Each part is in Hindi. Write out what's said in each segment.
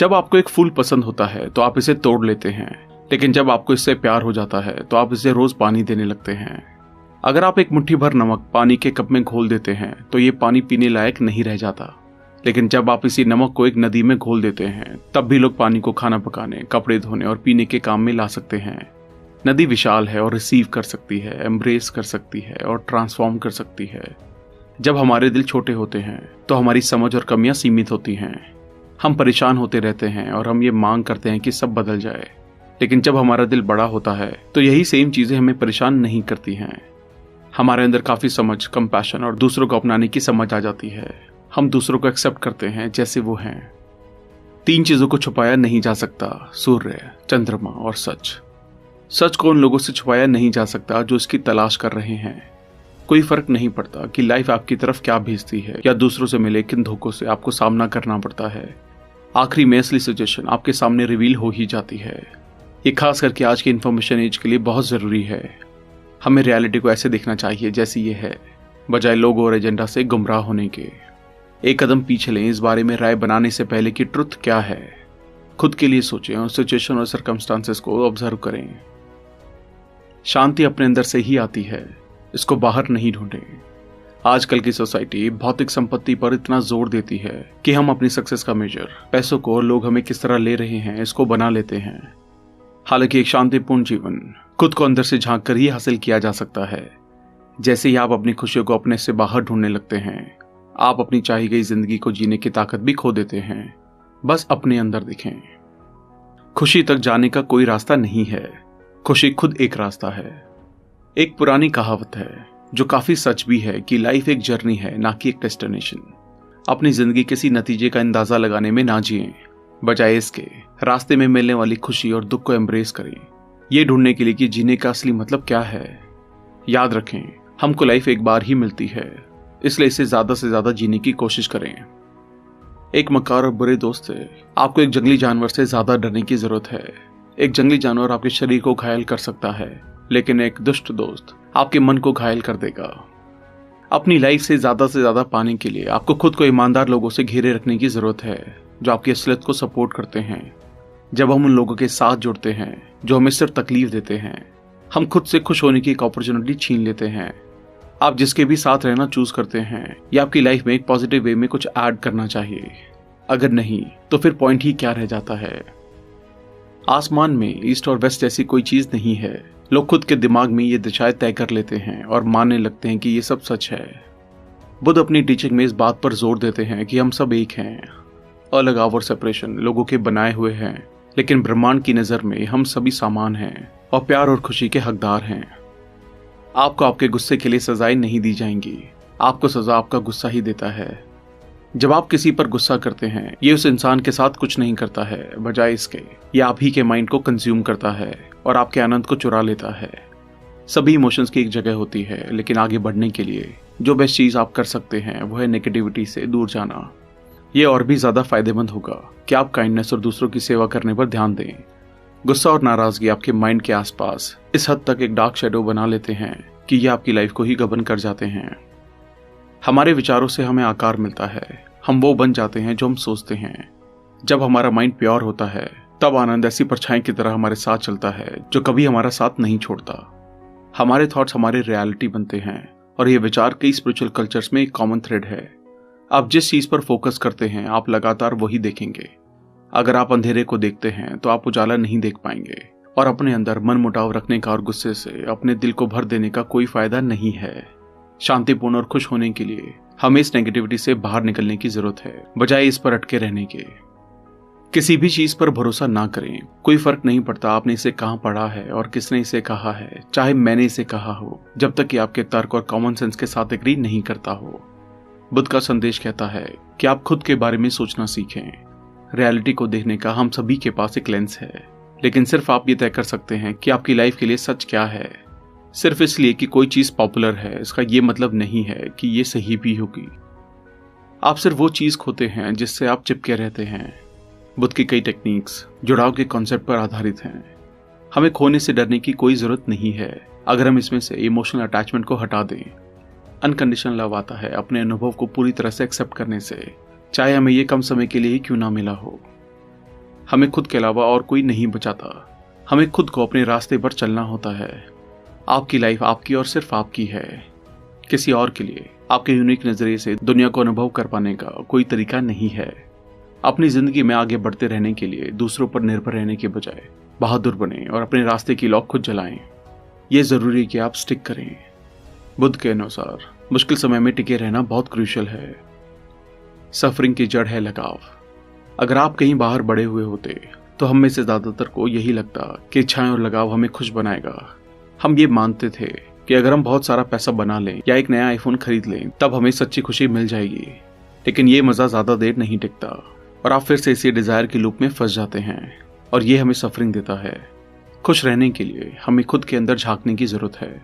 जब आपको एक फूल पसंद होता है तो आप इसे तोड़ लेते हैं, लेकिन जब आपको इससे प्यार हो जाता है तो आप इसे रोज पानी देने लगते हैं। अगर आप एक मुट्ठी भर नमक पानी के कप में घोल देते हैं तो ये पानी पीने लायक नहीं रह जाता, लेकिन जब आप इसी नमक को एक नदी में घोल देते हैं तब भी लोग पानी को खाना पकाने, कपड़े धोने और पीने के काम में ला सकते हैं। नदी विशाल है और रिसीव कर सकती है, एम्ब्रेस कर सकती है और ट्रांसफॉर्म कर सकती है। जब हमारे दिल छोटे होते हैं तो हमारी समझ और कमियां सीमित होती हैं। हम परेशान होते रहते हैं और हम ये मांग करते हैं कि सब बदल जाए, लेकिन जब हमारा दिल बड़ा होता है तो यही सेम चीजें हमें परेशान नहीं करती हैं। हमारे अंदर काफी समझ, कंपैशन और दूसरों को अपनाने की समझ आ जाती है। हम दूसरों को एक्सेप्ट करते हैं जैसे वो हैं। 3 चीजों को छुपाया नहीं जा सकता, सूर्य, चंद्रमा और सच। सच को उन लोगों से छुपाया नहीं जा सकता जो इसकी तलाश कर रहे हैं। कोई फर्क नहीं पड़ता कि लाइफ आपकी तरफ क्या भेजती है या दूसरों से मिले किन धोखों से आपको सामना करना पड़ता है। आखिरी में असली सिचुएशन आपके सामने रिवील हो ही जाती है। ये खास करके आज के इन्फॉर्मेशन एज के लिए बहुत जरूरी है। हमें रियलिटी को ऐसे देखना चाहिए जैसी ये है, बजाय लोगों और एजेंडा से गुमराह होने के। एक कदम पीछे लें इस बारे में राय बनाने से पहले कि ट्रुथ क्या है। खुद के लिए सोचें और सिचुएशन और सर्कमस्टांसेस को ऑब्जर्व करें। शांति अपने अंदर से ही आती है, इसको बाहर नहीं ढूंढें। आजकल की सोसाइटी भौतिक संपत्ति पर इतना जोर देती है कि हम अपनी सक्सेस का मेजर पैसों को और लोग हमें किस तरह ले रहे हैं इसको बना लेते हैं। हालांकि एक शांतिपूर्ण जीवन खुद को अंदर से झांक कर ही हासिल किया जा सकता है। जैसे ही आप अपनी खुशियों को अपने से बाहर ढूंढने लगते हैं, आप अपनी चाही गई जिंदगी को जीने की ताकत भी खो देते हैं। बस अपने अंदर देखें। खुशी तक जाने का कोई रास्ता नहीं है, खुशी खुद एक रास्ता है। एक पुरानी कहावत है जो काफी सच भी है कि लाइफ एक जर्नी है, ना कि एक डेस्टिनेशन। अपनी जिंदगी किसी नतीजे का अंदाजा लगाने में ना जिएं, बजाय इसके रास्ते में मिलने वाली खुशी और दुख को एम्ब्रेस करें, ये ढूंढने के लिए कि जीने का असली मतलब क्या है। याद रखें, हमको लाइफ एक बार ही मिलती है, इसलिए इसे ज्यादा से ज्यादा जीने की कोशिश करें। एक मक्कार और बुरे दोस्त से आपको एक जंगली जानवर से ज्यादा डरने की जरूरत है। एक जंगली जानवर आपके शरीर को घायल कर सकता है, लेकिन एक दुष्ट दोस्त आपके मन को घायल कर देगा। अपनी लाइफ से ज्यादा पाने के लिए आपको खुद को ईमानदार लोगों से घेरे रखने की जरूरत है जो आपकी असलियत को सपोर्ट करते हैं। जब हम उन लोगों के साथ जुड़ते हैं जो हमें सिर्फ तकलीफ देते हैं, हम खुद से खुश होने की एक अपॉर्चुनिटी छीन लेते हैं। आप जिसके भी साथ रहना चूज करते हैं, या आपकी लाइफ में एक पॉजिटिव वे में कुछ ऐड करना चाहिए। अगर नहीं तो फिर पॉइंट ही क्या रह जाता है। आसमान में ईस्ट और वेस्ट जैसी कोई चीज नहीं है। लोग खुद के दिमाग में ये दिशाएं तय कर लेते हैं और मानने लगते हैं कि ये सब सच है। बुद्ध अपनी टीचिंग में इस बात पर जोर देते हैं कि हम सब एक हैं। अलगाव और सेपरेशन लोगों के बनाए हुए हैं, लेकिन ब्रह्मांड की नजर में हम सभी समान हैं और प्यार और खुशी के हकदार हैं। आपको आपके गुस्से के लिए सजाएं नहीं दी जाएंगी, आपको सजा आपका गुस्सा ही देता है। जब आप किसी पर गुस्सा करते हैं, ये उस इंसान के साथ कुछ नहीं करता है, बजाय इसके ये आप ही के माइंड को कंज्यूम करता है और आपके आनंद को चुरा लेता है। सभी इमोशंस की एक जगह होती है, लेकिन आगे बढ़ने के लिए जो बेस्ट चीज आप कर सकते हैं वो है नेगेटिविटी से दूर जाना। ये और भी ज्यादा फायदेमंद होगा कि आप काइंडनेस और दूसरों की सेवा करने पर ध्यान दें। गुस्सा और नाराजगी आपके माइंड के आसपास इस हद तक एक डार्क शेडो बना लेते हैं कि ये आपकी लाइफ को ही गबन कर जाते हैं। हमारे विचारों से हमें आकार मिलता है, हम वो बन जाते हैं जो हम सोचते हैं। जब हमारा माइंड प्योर होता है तब आनंद ऐसी परछाई की तरह हमारे साथ चलता है जो कभी हमारा साथ नहीं छोड़ता। हमारे थॉट्स हमारे रियलिटी बनते हैं और ये विचार कई स्पिरिचुअल कल्चर्स में एक कॉमन थ्रेड है। आप जिस चीज पर फोकस करते हैं आप लगातार वही देखेंगे। अगर आप अंधेरे को देखते हैं तो आप उजाला नहीं देख पाएंगे, और अपने अंदर मन मुटाव रखने का और गुस्से से अपने दिल को भर देने का कोई फायदा नहीं है। शांतिपूर्ण और खुश होने के लिए हमें इस नेगेटिविटी से बाहर निकलने की जरूरत है, बजाय इस पर अटके रहने के। किसी भी चीज पर भरोसा ना करें। कोई फर्क नहीं पड़ता आपने इसे कहां पढ़ा है और किसने इसे कहा है, चाहे मैंने इसे कहा हो, जब तक कि आपके तर्क और कॉमन सेंस के साथ एग्री नहीं करता हो। बुद्ध का संदेश कहता है कि आप खुद के बारे में सोचना सीखें। रियलिटी को देखने का हम सभी के पास एक लेंस है, लेकिन सिर्फ आप ये तय कर सकते हैं कि आपकी लाइफ के लिए सच क्या है। सिर्फ इसलिए कि कोई चीज पॉपुलर है इसका ये मतलब नहीं है कि ये सही भी होगी। आप सिर्फ वो चीज खोते हैं जिससे आप चिपके रहते हैं। बुद्ध की कई टेक्निक्स जुड़ाव के कॉन्सेप्ट पर आधारित हैं। हमें खोने से डरने की कोई जरूरत नहीं है अगर हम इसमें से इमोशनल अटैचमेंट को हटा दें। अनकंडीशनल लव आता है अपने अनुभव को पूरी तरह से एक्सेप्ट करने से, चाहे हमें ये कम समय के लिए ही क्यों ना मिला हो। हमें खुद के अलावा और कोई नहीं बचाता। हमें खुद को अपने रास्ते पर चलना होता है। आपकी लाइफ आपकी और सिर्फ आपकी है। किसी और के लिए आपके यूनिक नजरिए से दुनिया को अनुभव कर पाने का कोई तरीका नहीं है। अपनी जिंदगी में आगे बढ़ते रहने के लिए दूसरों पर निर्भर रहने के बजाय बहादुर बने और अपने रास्ते की लॉक खुद जलाएं। ये जरूरी है कि आप स्टिक करें। बुद्ध के अनुसार मुश्किल समय में टिके रहना बहुत क्रूशियल है। सफरिंग की जड़ है लगाव। अगर आप कहीं बाहर बड़े हुए होते तो हम में से ज्यादातर को यही लगता कि इच्छाएं और लगाव हमें खुश बनाएगा। हम ये मानते थे कि अगर हम बहुत सारा पैसा बना लें या एक नया आईफोन खरीद लें तब हमें सच्ची खुशी मिल जाएगी। लेकिन ये मजा ज्यादा देर नहीं टिकता और आप फिर से इसी डिजायर के लूप में फंस जाते हैं और ये हमें सफरिंग देता है। खुश रहने के लिए हमें खुद के अंदर झांकने की जरूरत है।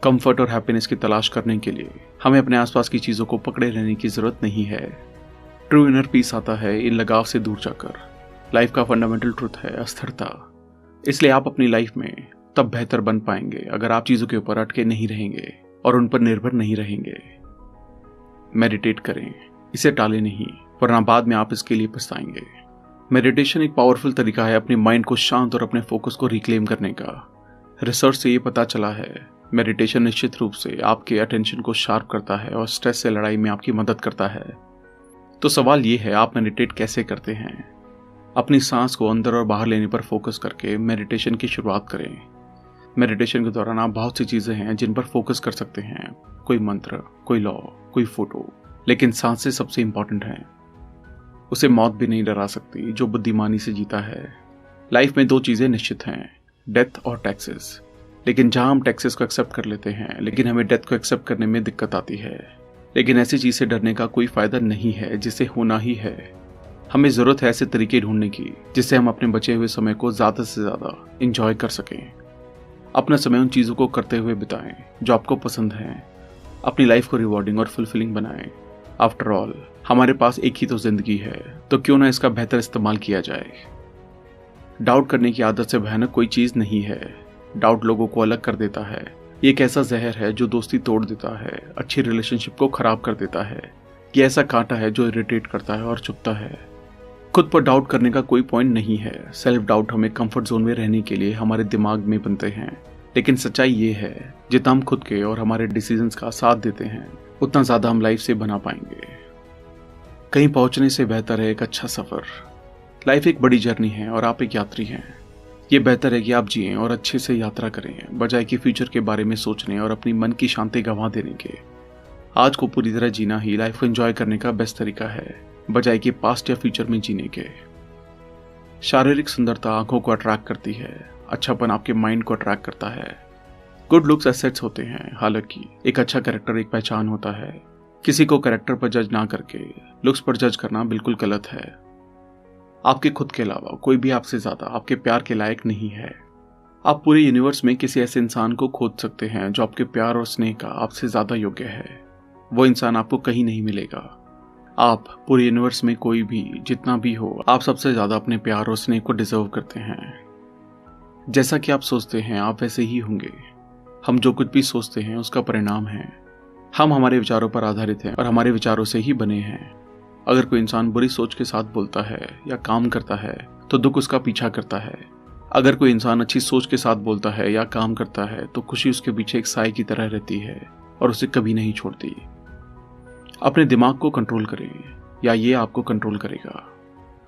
कंफर्ट और हैप्पीनेस की तलाश करने के लिए हमें अपने आसपास की चीजों को पकड़े रहने की जरूरत नहीं है। ट्रू इनर पीस आता है इन लगाव से दूर जाकर। लाइफ का फंडामेंटल ट्रुथ है अस्थिरता। इसलिए आप अपनी लाइफ में तब बेहतर बन पाएंगे अगर आप चीजों के ऊपर अटके नहीं रहेंगे और उन पर निर्भर नहीं रहेंगे। मेडिटेट करें, इसे टाले नहीं, वरना बाद में आप इसके लिए पछताएंगे। मेडिटेशन एक पावरफुल तरीका है अपने माइंड को शांत और अपने फोकस को रिक्लेम करने का। रिसर्च से ये पता चला है मेडिटेशन निश्चित रूप से आपके अटेंशन को शार्प करता है और स्ट्रेस से लड़ाई में आपकी मदद करता है। तो सवाल ये है, आप मेडिटेट कैसे करते हैं? अपनी सांस को अंदर और बाहर लेने पर फोकस करके मेडिटेशन की शुरुआत करें। मेडिटेशन के दौरान आप बहुत सी चीजें हैं जिन पर फोकस कर सकते हैं। कोई मंत्र, कोई लॉ, कोई फोटो, लेकिन सांसें सबसे इंपॉर्टेंट हैं। उसे मौत भी नहीं डरा सकती जो बुद्धिमानी से जीता है। लाइफ में दो चीजें निश्चित हैं, डेथ और टैक्सेस। लेकिन जहां हम टैक्सेस को एक्सेप्ट कर लेते हैं लेकिन हमें डेथ को एक्सेप्ट करने में दिक्कत आती है। लेकिन ऐसी चीज से डरने का कोई फायदा नहीं है जिसे होना ही है। हमें जरूरत है ऐसे तरीके ढूंढने की जिससे हम अपने बचे हुए समय को ज्यादा से ज्यादा एंजॉय कर सकें। अपना समय उन चीजों को करते हुए बिताएं जो आपको पसंद है। अपनी लाइफ को रिवॉर्डिंग और फुलफिलिंग बनाएं। आफ्टर ऑल हमारे पास एक ही तो जिंदगी है, तो क्यों ना इसका बेहतर इस्तेमाल किया जाए। डाउट करने की आदत से भयानक कोई चीज नहीं है। डाउट लोगों को अलग कर देता है। ये एक ऐसा जहर है जो दोस्ती तोड़ देता है, अच्छी रिलेशनशिप को खराब कर देता है। ये ऐसा कांटा है जो इरिटेट करता है और चुभता है। खुद पर डाउट करने का कोई पॉइंट नहीं है। सेल्फ डाउट हमें कंफर्ट जोन में रहने के लिए हमारे दिमाग में बनते हैं। लेकिन सच्चाई ये है, जितना हम खुद के और हमारे डिसीजंस का साथ देते हैं उतना ज्यादा हम लाइफ से बना पाएंगे। कहीं पहुंचने से बेहतर है एक अच्छा सफर। लाइफ एक बड़ी जर्नी है और आप एक यात्री हैं। ये बेहतर है कि आप जिएं और अच्छे से यात्रा करें बजाय कि फ्यूचर के बारे में सोचने और अपनी मन की शांति गंवा देने के। आज को पूरी तरह जीना ही लाइफ को एंजॉय करने का बेस्ट तरीका है बजाय कि पास्ट या फ्यूचर में जीने के। शारीरिक सुंदरता आंखों को अट्रैक्ट करती है, अच्छापन आपके माइंड को अट्रैक्ट करता है। गुड लुक्स एसेट्स होते हैं, हालांकि एक अच्छा कैरेक्टर एक पहचान होता है। किसी को कैरेक्टर पर जज ना करके लुक्स पर जज करना बिल्कुल गलत है। आपके खुद के अलावा कोई भी आपसे ज्यादा आपके प्यार के लायक नहीं है। आप पूरे यूनिवर्स में किसी ऐसे इंसान को खोज सकते हैं जो आपके प्यार और स्नेह का आपसे ज्यादा योग्य है। वो इंसान आपको कहीं नहीं मिलेगा। आप पूरे यूनिवर्स में कोई भी जितना भी हो, आप सबसे ज्यादा अपने प्यार और स्नेह को डिजर्व करते हैं। जैसा कि आप सोचते हैं आप वैसे ही होंगे। हम जो कुछ भी सोचते हैं उसका परिणाम है। हम हमारे विचारों पर आधारित हैं और हमारे विचारों से ही बने हैं। अगर कोई इंसान बुरी सोच के साथ बोलता है या काम करता है तो दुख उसका पीछा करता है। अगर कोई इंसान अच्छी सोच के साथ बोलता है या काम करता है तो खुशी उसके पीछे एक साए की तरह रहती है और उसे कभी नहीं छोड़ती। अपने दिमाग को कंट्रोल करें या ये आपको कंट्रोल करेगा।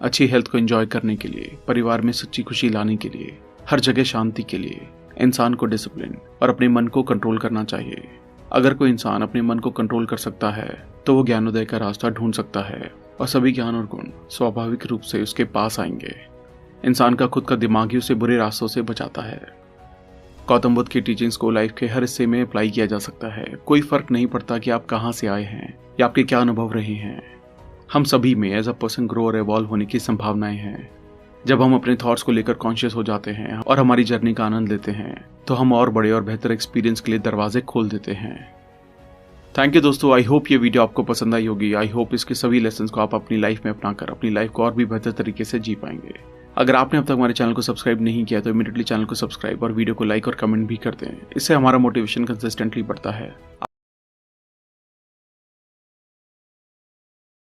अच्छी हेल्थ को एंजॉय करने के लिए, परिवार में सच्ची खुशी लाने के लिए, हर जगह शांति के लिए इंसान को डिसिप्लिन और अपने मन को कंट्रोल करना चाहिए। अगर कोई इंसान अपने मन को कंट्रोल कर सकता है तो वो ज्ञानोदय का रास्ता ढूंढ सकता है और सभी ज्ञान और गुण स्वाभाविक रूप से उसके पास आएंगे। इंसान का खुद का दिमाग ही उसे बुरे रास्तों से बचाता है। गौतम बुद्ध की टीचिंग्स को लाइफ के हर हिस्से में अप्लाई किया जा सकता है। कोई फर्क नहीं पड़ता कि आप कहाँ से आए हैं या आपके क्या अनुभव रहे हैं। हम सभी में एज अ पर्सन ग्रो और इवॉल्व होने की संभावनाएं हैं। जब हम अपने थॉट्स को लेकर कॉन्शियस हो जाते हैं और हमारी जर्नी का आनंद लेते हैं तो हम और बड़े और बेहतर एक्सपीरियंस के लिए दरवाजे खोल देते हैं। थैंक यू दोस्तों, आई होप ये वीडियो आपको पसंद आई होगी। आई होप इसके सभी लेसन्स को आप अपनी लाइफ में अपनाकर अपनी लाइफ को और भी बेहतर तरीके से जी पाएंगे। अगर आपने अब तक हमारे चैनल को सब्सक्राइब नहीं किया तो इमीडिएटली चैनल को सब्सक्राइब और वीडियो को लाइक और कमेंट भी कर दें। इससे हमारा मोटिवेशन कंसिस्टेंटली बढ़ता है।